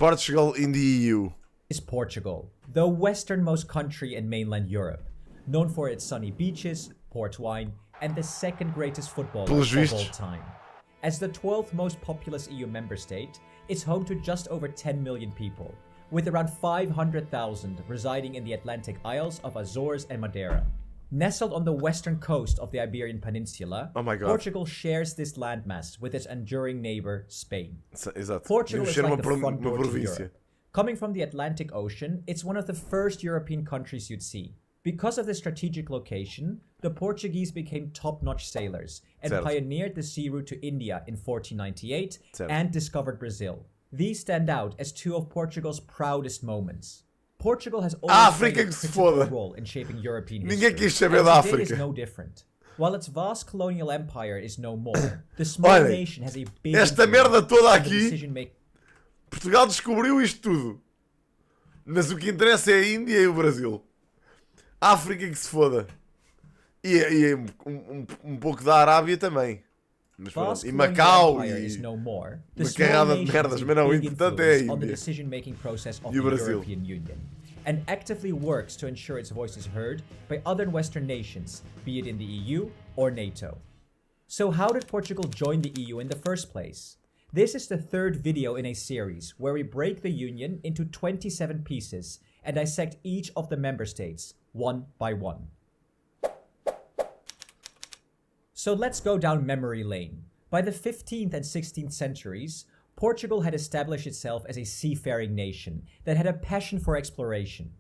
Portugal in the EU. Is Portugal, the westernmost country in mainland Europe, known for its sunny beaches, port wine, and the second greatest footballer of all time. As the 12th most populous EU member state, it's home to just over 10 million people, with around 500,000 residing in the Atlantic Isles of Azores and Madeira. Nestled on the western coast of the Iberian Peninsula, Portugal shares this landmass with its enduring neighbor, Spain. Portugal is like the front door to Europe. Coming from the Atlantic Ocean, it's one of the first European countries you'd see. Because of the strategic location, the Portuguese became top-notch sailors and pioneered the sea route to India in 1498 and discovered Brazil. These stand out as two of Portugal's proudest moments. Portugal has always played a critical role in shaping European history, and today is no different. While its vast colonial empire is no more, the small nation has a big decision-making. Portugal descobriu isto tudo. Mas o que interessa é a Índia e o Brasil. A África que se foda. E um pouco da Arábia também. Mas pronto. E Macau e uma carrada de merdas. Mas não, o importante é a Índia e o Brasil. And actively works to ensure its voice is heard by other Western nations, be it in the EU or NATO. So how did Portugal join the EU in the first place? This is the third video in a series where we break the Union into 27 pieces and dissect each of the member states, one by one. So let's go down memory lane. By the 15th and 16th centuries, Portugal had established itself as a seafaring nation that had a passion for exploration.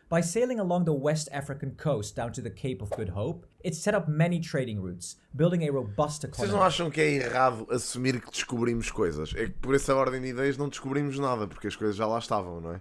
By sailing along the West African coast down to the Cape of Good Hope, it set up many trading routes, building a robust economy. Vocês não acham que é errado assumir que descobrimos coisas? É que por essa ordem de ideias não descobrimos nada, porque as coisas já lá estavam, não é?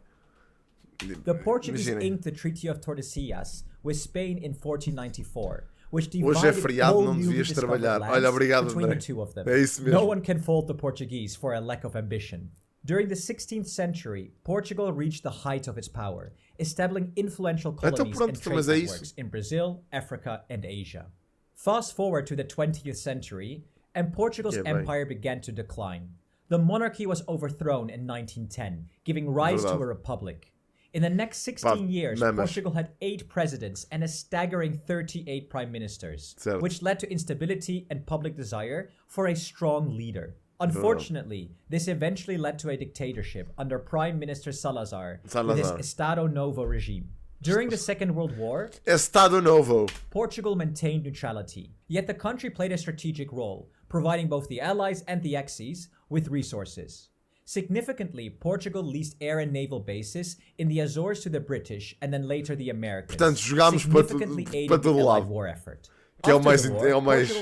The Portuguese inked the Treaty of Tordesillas with Spain in 1494, which Hoje é divided feriado, whole não newly devias discovered trabalhar. lands Olha, obrigado, between André. the two of them. É isso mesmo. No one can fault the Portuguese for a lack of ambition. During the 16th century, Portugal reached the height of its power, establishing influential colonies and trade networks in Brazil, Africa, and Asia. Fast forward to the 20th century, and Portugal's empire began to decline. The monarchy was overthrown in 1910, giving rise to a republic. In the next 16 years, Portugal had 8 presidents and a staggering 38 prime ministers, which led to instability and public desire for a strong leader. Unfortunately, this eventually led to a dictatorship under Prime Minister Salazar with his Estado Novo regime. During the Second World War, Estado Novo, Portugal maintained neutrality, yet the country played a strategic role, providing both the Allies and the Axis with resources. Significantly, Portugal leased air and naval bases in the Azores to the British and then later the Americans, portanto, jogámos significantly aiding the Allied war effort. Que é o mais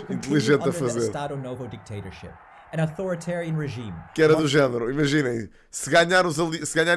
inteligente a fazer. Estado Novo dictatorship, an authoritarian regime. Que era do género, imaginem, se ganharem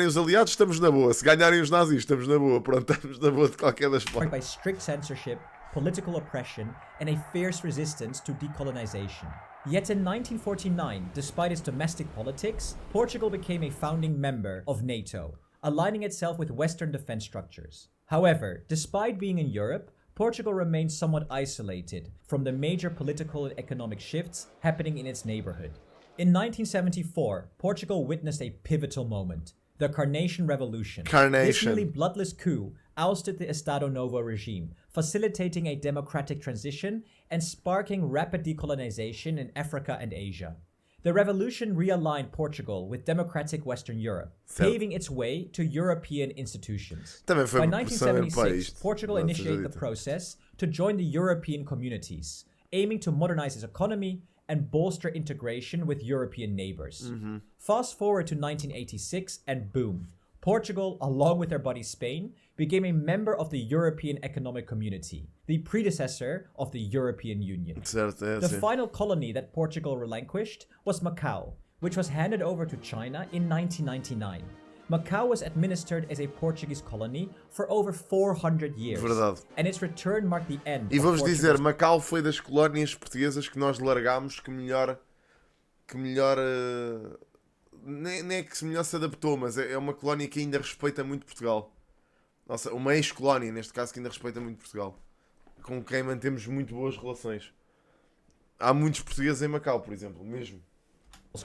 os aliados estamos na boa, se ganharem os nazis estamos na boa, pronto, estamos na boa de qualquer das formas. By strict censorship, political oppression, and a fierce resistance to decolonization. Yet in 1949, despite its domestic politics, Portugal became a founding member of NATO, aligning itself with Western defense structures. However, despite being in Europe, Portugal remained somewhat isolated from the major political and economic shifts happening in its neighborhood. In 1974, Portugal witnessed a pivotal moment, the Carnation Revolution. This nearly bloodless coup ousted the Estado Novo regime, facilitating a democratic transition and sparking rapid decolonization in Africa and Asia. The revolution realigned Portugal with democratic Western Europe, paving its way to European institutions. By 1976, Portugal initiated the process to join the European communities, aiming to modernize its economy and bolster integration with European neighbors. Fast forward to 1986 and boom, Portugal, along with their buddy Spain, became a member of the European Economic Community, the predecessor of the European Union. The final colony that Portugal relinquished was Macau, which was handed over to China in 1999. Macau was administered as a Portuguese colony for over 400 years. Verdade. And its return marked the end. E vou-vos dizer, Macau foi das colónias portuguesas que nós largámos que melhor nem é que melhor se adaptou, mas é uma colónia que ainda respeita muito Portugal. Nossa, uma ex-colónia, neste caso, que ainda respeita muito Portugal. Com quem mantemos muito boas relações. Há muitos portugueses em Macau, por exemplo, mesmo.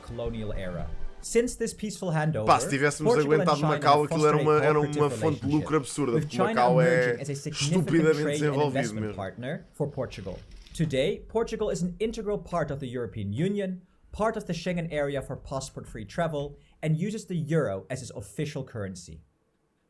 Colonial era. Since this peaceful handover, Pá, se tivéssemos Portugal and aguentado China Macau, have aquilo era fostered a uma cooperative fonte de lucro relationship, absurda, with porque China Macau é emerging as a significant estupidamente trade and desenvolvido investment mesmo. partner for Portugal. Today, Portugal is an integral part of the European Union, part of the Schengen area for passport-free travel, and uses the euro as its official currency.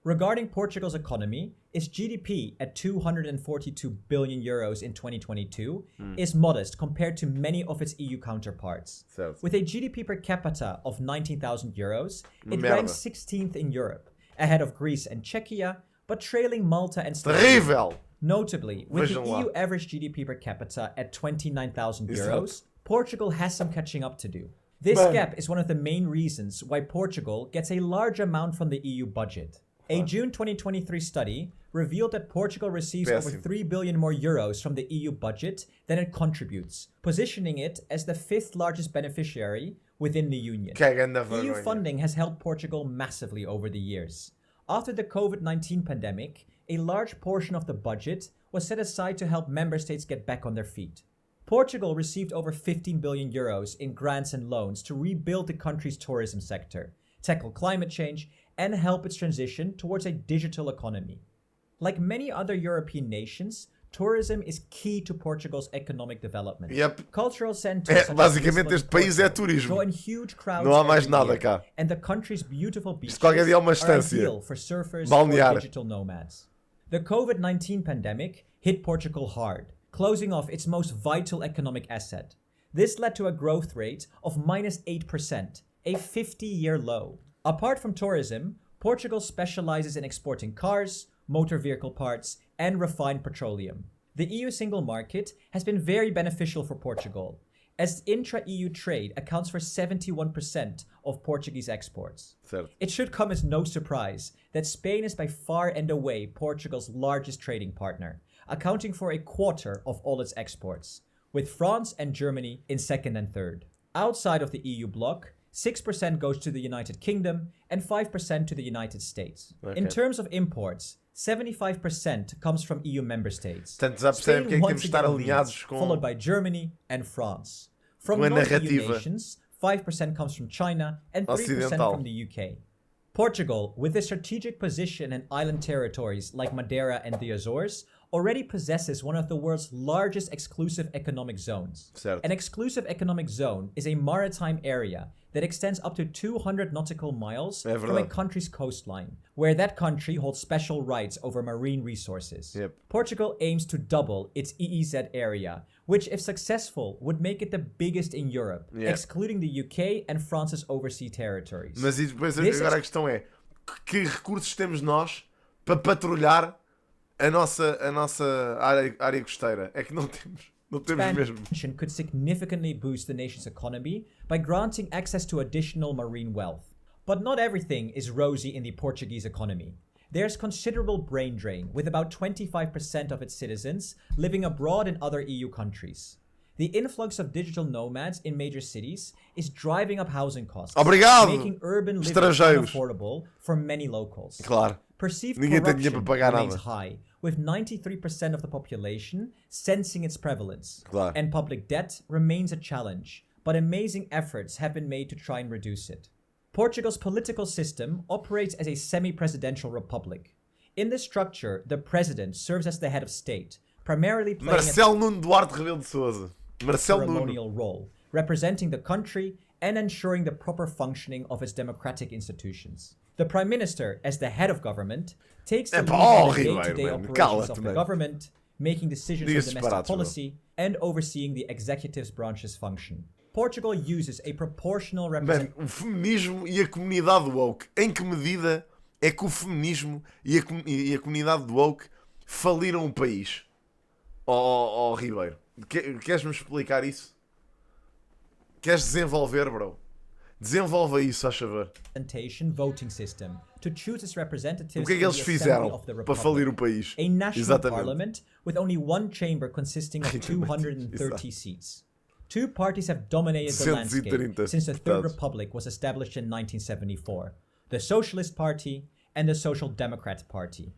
Regarding Portugal's economy, its GDP at 242 billion euros in 2022 is modest compared to many of its EU counterparts. Certo. With a GDP per capita of 19,000 euros, it Merda. ranks 16th in Europe, ahead of Greece and Czechia, but trailing Malta and Slovenia. Terrível! Notably, with Vejam the lá. EU average GDP per capita at 29,000 Exato. euros, Portugal has some catching up to do. This Bem. gap is one of the main reasons why Portugal gets a large amount from the EU budget. A June 2023 study revealed that Portugal receives over Péssimo. 3 billion more euros from the EU budget than it contributes, positioning it as the fifth largest beneficiary within the Union. Que grande EU vergonha. funding has helped Portugal massively over the years. After the COVID-19 pandemic, a large portion of the budget was set aside to help member states get back on their feet. Portugal received over 15 billion euros in grants and loans to rebuild the country's tourism sector, tackle climate change, and help its transition towards a digital economy. Like many other European nations, tourism is key to Portugal's economic development. Yep. Cultural centers É, such as basicamente Lisbon este and país é Porto turismo. draw in huge crowds Não há mais every nada year, cá. and the country's beautiful beaches qualquer dia é uma are estância. ideal for surfers Balnear. or digital nomads. The COVID-19 pandemic hit Portugal hard, closing off its most vital economic asset. This led to a growth rate of -8%, a 50-year low. Apart from tourism, Portugal specializes in exporting cars, motor vehicle parts, and refined petroleum. The EU single market has been very beneficial for Portugal, as intra-EU trade accounts for 71% of Portuguese exports. Certo. It should come as no surprise that Spain is by far and away Portugal's largest trading partner, accounting for a quarter of all its exports, with France and Germany in second and third. Outside of the EU bloc, 6% goes to the United Kingdom and 5% to the United States. In Okay. terms of imports, 75% comes from EU member states. Portanto, já percebem porque é que once temos de estar again alinhados leads, com- followed by Germany and France. From Com a non-EU narrativa nations, 5% comes from China and 3% ocidental. from the UK. Portugal, with a strategic position in island territories like Madeira and the Azores, already possesses one of the world's largest exclusive economic zones. Certo. An exclusive economic zone is a maritime area that extends up to 200 nautical miles É from a verdade. country's coastline, where that country holds special rights over marine resources. Yep. Portugal aims to double its EEZ area, which, if successful, would make it the biggest in Europe, Yeah. excluding the UK and France's overseas territories. Mas e depois This agora a questão é que recursos temos nós para patrulhar a nossa área costeira? É que não temos. Não temos mesmo. Expansion could significantly boost the nation's economy by granting access to additional marine wealth. But not everything is rosy in the Portuguese economy. There's considerable brain drain, with about 25% of its citizens living abroad in other EU countries. The influx of digital nomads in major cities is driving up housing costs, Obrigado, making urban living estrangeiros. unaffordable for many locals. Claro. Perceived Ninguém tem dinheiro corruption para pagar remains nada. high, with 93% of the population sensing its prevalence. Claro. And public debt remains a challenge, but amazing efforts have been made to try and reduce it. Portugal's political system operates as a semi-presidential republic. In this structure, the president serves as the head of state, primarily playing a Marcelo Nuno Duarte Rebelo de Sousa. Marcelo Nuno. ceremonial role, representing the country and ensuring the proper functioning of its democratic institutions. The Prime Minister, as the head of government, takes the lead in the Ribeiro, day-to-day man. operations Cala-te, of the man. government, making decisions on Diga domestic disparates, bro. policy and overseeing the executive branch's function. Portugal uses a proportional Mano, representation o feminismo e a comunidade woke. Em que medida é que o feminismo e a comunidade woke faliram o país? Ó Ribeiro, queres-me explicar isso? Queres desenvolver, bro? Desenvolva isso, a favor. voting system to choose its representatives O que é que in eles the Assembly fizeram of the para Republic. falir o país? A national Exatamente. parliament with only one chamber consisting of 230 seats. Two parties have dominated the landscape 130 since the Third deputados. Republic was established in 1974, the Socialist Party and the Social Democrat Party.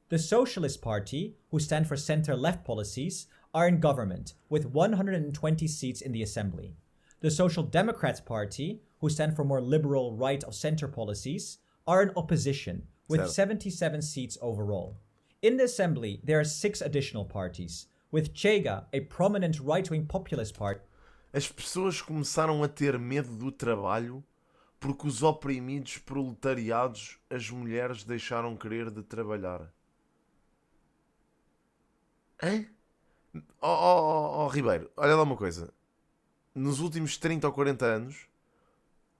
The Socialist Party, who stand for center-left policies, are in government with 120 seats in the Assembly. The Social Democrat Party, who stand for more liberal right of center policies, are in opposition, with Certo. 77 seats overall. In the assembly, there are 6 additional parties, with Chega, a prominent right-wing populist party. As pessoas começaram a ter medo do trabalho porque os oprimidos proletariados, as mulheres, deixaram querer de trabalhar. Hã? Ribeiro, olha lá uma coisa. Nos últimos 30 ou 40 anos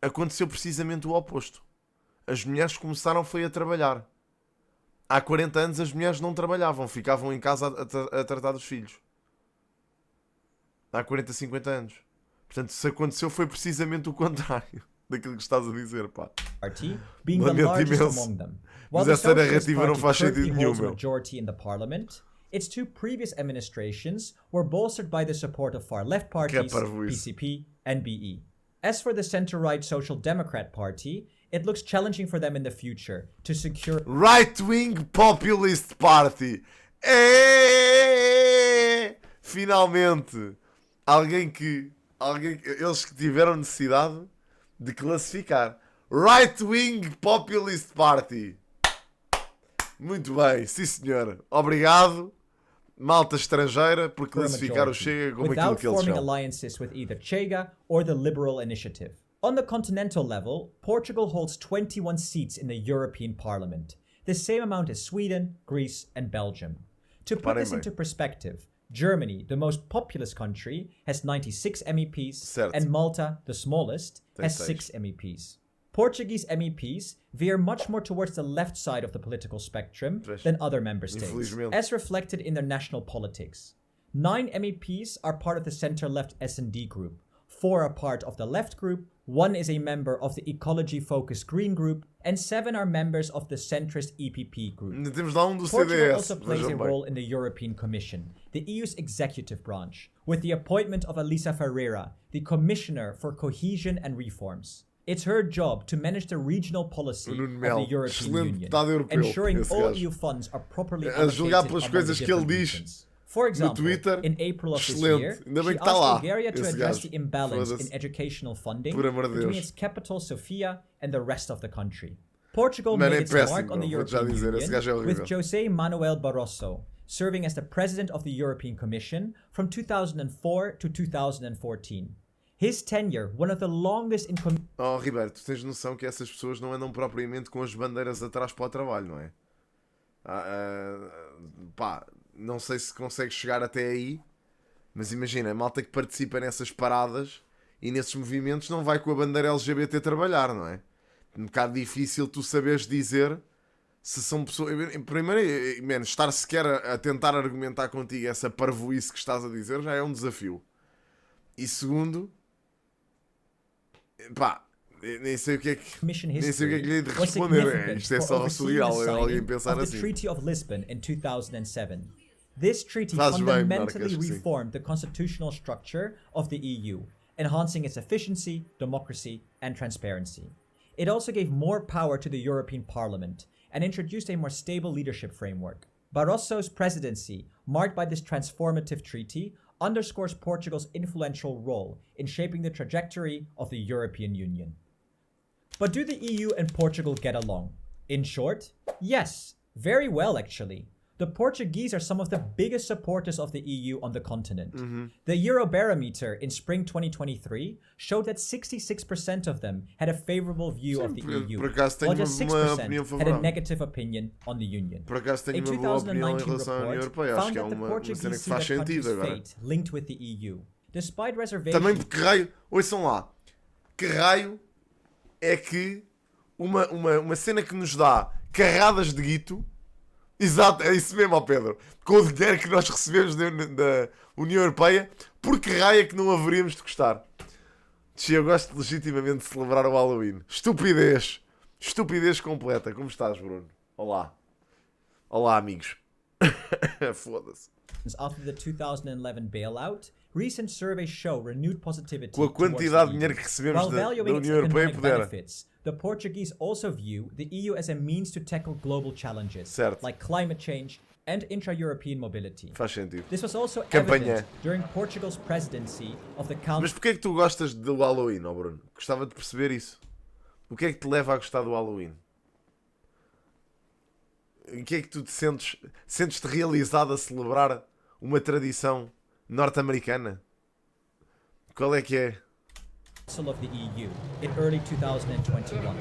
aconteceu precisamente o oposto. As mulheres começaram foi a trabalhar. Há 40 anos as mulheres não trabalhavam, ficavam em casa a tratar dos filhos. Há 40, 50 anos. Portanto, se aconteceu foi precisamente o contrário daquilo que estás a dizer, pá. Party being the Lamento largest imenso. among them. Mas While the essa Socialist narrativa não Party faz currently sentido nenhum, holds a meu. majority in the parliament, its 2 previous administrations were bolstered by the support of far-left parties, parvoíce. PCP and BE. As for the center-right Social Democrat Party, it looks challenging for them in the future to secure Right-wing Populist Party. Finalmente, eles que tiveram necessidade de classificar. Right-wing Populist Party. Muito bem, sim senhor. Obrigado, malta estrangeira, por classificar o Chega como aquilo without que eles forming são. alliances with either Chega or the Liberal Initiative. On the continental level, Portugal holds 21 seats in the European Parliament, the same amount as Sweden, Greece, and Belgium. To put this into perspective, Germany, the most populous country, has 96 MEPs, Certo. and Malta, the smallest, has 6 MEPs. Portuguese MEPs veer much more towards the left side of the political spectrum than other member states, Infelizmente. as reflected in their national politics. 9 MEPs are part of the center-left S&D group, 4 are part of the left group, 1 is a member of the ecology-focused Green group, and 7 are members of the centrist EPP group. Ainda temos lá do Portugal CDS. also plays a vejam bem. role in the European Commission, the EU's executive branch, with the appointment of Elisa Ferreira, the Commissioner for Cohesion and Reforms. It's her job to manage the regional policy of Nuno the Melo, European excelente Union, deputado europeu, ensuring esse all gajo. EU funds are properly A julgar allocated pelas among coisas the que ele different diz regions. For example, Twitter, in April of this excelente. year, Ainda bem she que está asked lá, Bulgaria to esse address gajo. the imbalance in Foda-se. educational funding Por amor de between Deus. its capital, Sofia, and the rest of the country. Portugal Mano, made é its péssimo, mark on the bro. Vou-te já European dizer, esse gajo é Union horrível. with José Manuel Barroso, serving as the president of the European Commission from 2004 to 2014. His tenure, one of the longest in Oh, Ribeiro, tu tens noção que essas pessoas não andam propriamente com as bandeiras atrás para o trabalho, não é? Pá, não sei se consegues chegar até aí, mas imagina, a malta que participa nessas paradas e nesses movimentos não vai com a bandeira LGBT trabalhar, não é? Um bocado difícil tu saberes dizer se são pessoas... Primeiro, menos estar sequer a tentar argumentar contigo essa parvoíce que estás a dizer já é um desafio. E segundo... Pá, nem sei o que é que lhe hei de responder. Isto é só surreal, é alguém pensar assim. The Treaty of Lisbon in 2007. This treaty Faz bem, fundamentally Marcos, sim. reformed the constitutional structure of the EU, enhancing its efficiency, democracy, and transparency. It also gave more power to the European Parliament and introduced a more stable leadership framework. Barroso's presidency, marked by this transformative treaty, underscores Portugal's influential role in shaping the trajectory of the European Union. But do the EU and Portugal get along? In short, yes, very well actually. The Portuguese are some of the biggest supporters of the EU on the continent. The Eurobarometer in spring 2023 showed that 66% of them had a favorable view of the EU, por acaso tenho while just uma 6% opinião had a favorável. negative opinion on the Union. Por acaso A tenho uma boa opinião em 2019 relação à União report Europeia. Acho found que é that the uma Portuguese cena que see faz their country's sentido agora. fate linked with the EU. Despite reservations... Também porque raio... Ouçam lá. Que raio é que uma cena que nos dá carradas de guito... Exato, é isso mesmo, ó Pedro. Com o dinheiro que nós recebemos da União Europeia, por que raio é que não haveríamos de gostar? Eu gosto legitimamente de celebrar o Halloween. Estupidez. Estupidez completa. Como estás, Bruno? Olá. Olá, amigos. Foda-se. After the 2011 bailout, recent surveys show renewed positivity Com a quantidade de dinheiro que recebemos While da valuing its União Europeia, economic pudera. benefits, the Portuguese also view the EU as a means to tackle global challenges Certo. like climate change and intra-European mobility. Faz sentido. This was also Campanha. evident during Portugal's presidency of the Council. Mas porquê é que tu gostas do Halloween, ó Bruno? Gostava de perceber isso. O que é que te leva a gostar do Halloween? Em que é que tu te sentes-te realizado a celebrar uma tradição norte-americana? Qual é que é? Of the EU in early 2021.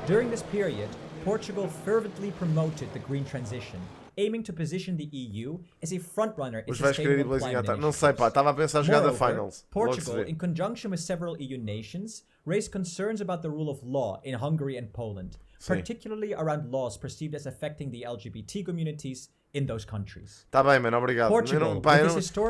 During this period, Portugal fervently promoted the green transition, aiming to position the EU as a frontrunner in Os vais querer ir sustainable climate blazing. Não sei, pá. Estava a pensar jogar da Moreover, Finals. Portugal, in conjunction with several EU nations, raised concerns about the rule of law in Hungary and Poland, particularly around laws perceived as affecting the LGBT communities in those countries. Tá bem, mano. Obrigado. Portugal,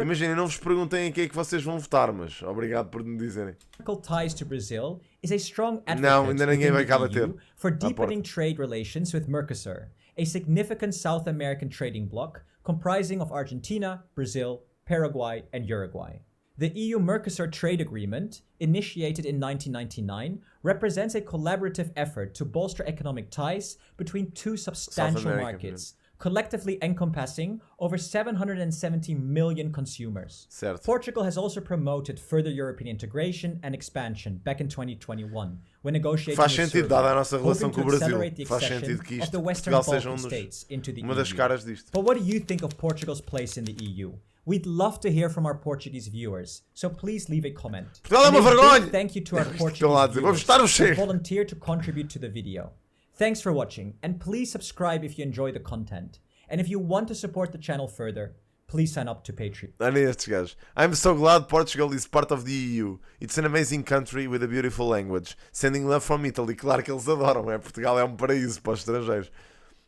Imagina, eu não vos perguntei em que é que vocês vão votar, mas obrigado por me dizerem. Ties to Brazil is a strong Não, ainda ninguém vai cá within the bater. EU for deepening trade relations with Mercosur, a significant South American trading bloc comprising of Argentina, Brazil, Paraguay, and Uruguay. The EU-Mercosur trade agreement, initiated in 1999, represents a collaborative effort to bolster economic ties between two substantial markets, collectively encompassing over 770 million consumers. Certo. Portugal has also promoted further European integration and expansion back in 2021, when negotiating Faz with sentido, Serbia, dada a nossa relação hoping com to o Brasil. accelerate the Faz accession sentido que of isto, the Western Portugal seja Balkan states into the uma das EU. caras disto. But what do you think of Portugal's place in the EU? We'd love to hear from our Portuguese viewers, so please leave a comment. Portugal é uma And a big vergonha! thank you to our Estão lá a Portuguese dizer, vamos viewers estar no who cheiro. volunteered to contribute to the video. Thanks for watching, and please subscribe if you enjoy the content. And if you want to support the channel further, please sign up to Patreon. Olhem estes gajos. I'm so glad Portugal is part of the EU. It's an amazing country with a beautiful language. Sending love from Italy. Claro que eles adoram, é? Portugal é um paraíso para os estrangeiros.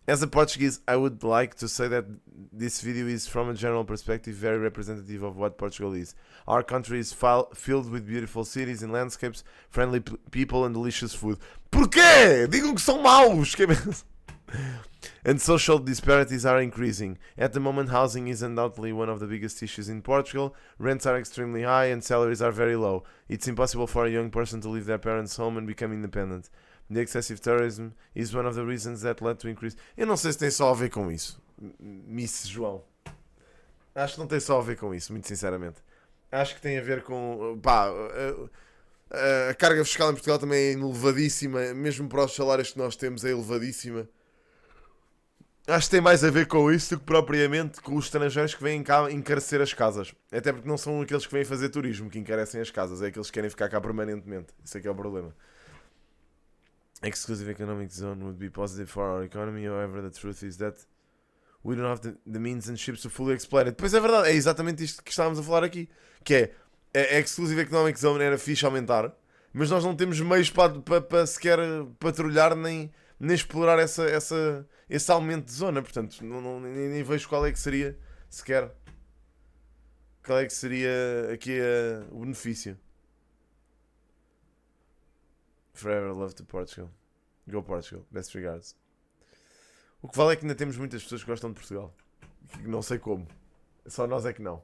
As a Portuguese, I would like to say that this video is, from a general perspective, very representative of what Portugal is. Our country is filled with beautiful cities and landscapes, friendly people and delicious food. Porquê? Digam que são maus! And social disparities are increasing. At the moment, housing is undoubtedly one of the biggest issues in Portugal. Rents are extremely high and salaries are very low. It's impossible for a young person to leave their parents' home and become independent. The excessive tourism is one of the reasons that led to increase. Eu não sei se tem só a ver com isso, Miss João. Acho que não tem só a ver com isso, muito sinceramente. Acho que tem a ver com... Pá, a carga fiscal em Portugal também é elevadíssima. Mesmo para os salários que nós temos é elevadíssima. Acho que tem mais a ver com isso do que propriamente com os estrangeiros que vêm cá encarecer as casas. Até porque não são aqueles que vêm fazer turismo que encarecem as casas. É aqueles que querem ficar cá permanentemente. Isso é que é o problema. Exclusive economic zone would be positive for our economy. However, the truth is that we don't have the means and ships to fully exploit it. Pois é verdade. É exatamente isto que estávamos a falar aqui. Que é a exclusive economic zone era fixe aumentar. Mas nós não temos meios para sequer patrulhar nem explorar esse aumento de zona. Portanto, nem vejo qual é que seria sequer. Qual é que seria aqui o benefício. Forever love to Portugal. Go Portugal. Best regards. O que vale é que ainda temos muitas pessoas que gostam de Portugal. Não sei como. Só nós é que não.